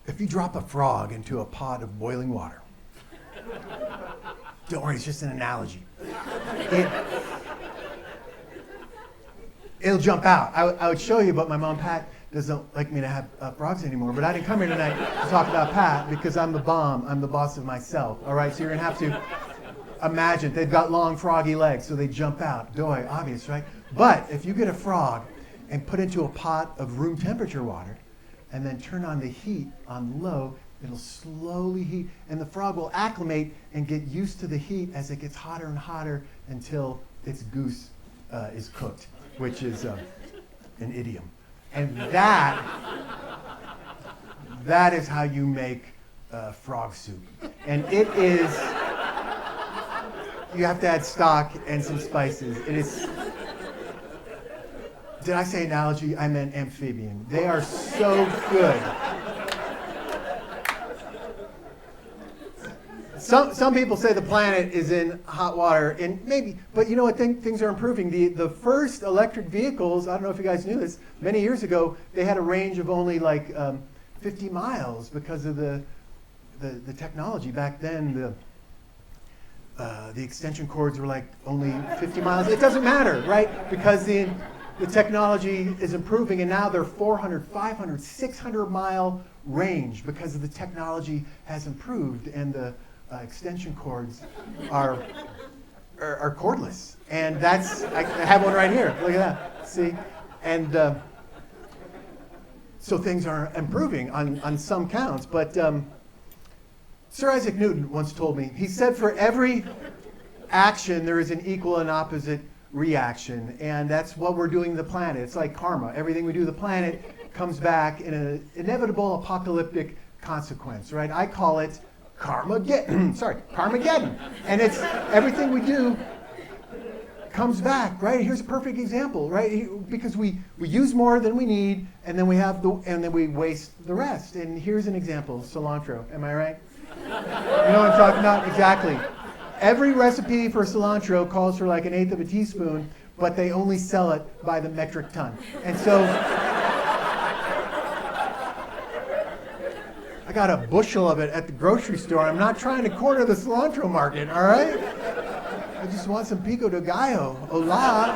If you drop a frog into a pot of boiling water, don't worry, it's just an analogy. It'll jump out. I would show you, but my mom, Pat, doesn't like me to have frogs anymore. But I didn't come here tonight to talk about Pat because I'm the bomb. I'm the boss of myself. All right, so you're going to have to imagine. They've got long, froggy legs, so they jump out. Boy, obvious, right? But if you get a frog and put into a pot of room temperature water and then turn on the heat on low, it'll slowly heat, and the frog will acclimate and get used to the heat as it gets hotter and hotter until its goose is cooked, which is an idiom. And that is how you make frog soup. And it is, you have to add stock and some spices. It is, did I say analogy? I meant amphibian. They are so good. Some people say the planet is in hot water, and maybe, but you know what, things are improving. The first electric vehicles, I don't know if you guys knew this, many years ago, they had a range of only like 50 miles because of the technology. Back then, the extension cords were like only 50 miles. It doesn't matter, right? Because the technology is improving, and now they're 400, 500, 600 mile range because of the technology has improved, and the extension cords are cordless. And that's, I have one right here. Look at that. See? And so things are improving on some counts. But Sir Isaac Newton once told me, he said, for every action, there is an equal and opposite reaction. And that's what we're doing to the planet. It's like karma. Everything we do to the planet comes back in an inevitable apocalyptic consequence, right? I call it Carmageddon. And it's everything we do comes back, right? Here's a perfect example, right? Because we use more than we need, and then we waste the rest. And here's an example: cilantro. Am I right? You know what I'm talking about? Exactly. Every recipe for cilantro calls for like 1/8 of a teaspoon, but they only sell it by the metric ton. And so I got a bushel of it at the grocery store. I'm not trying to corner the cilantro market, all right? I just want some pico de gallo. Hola.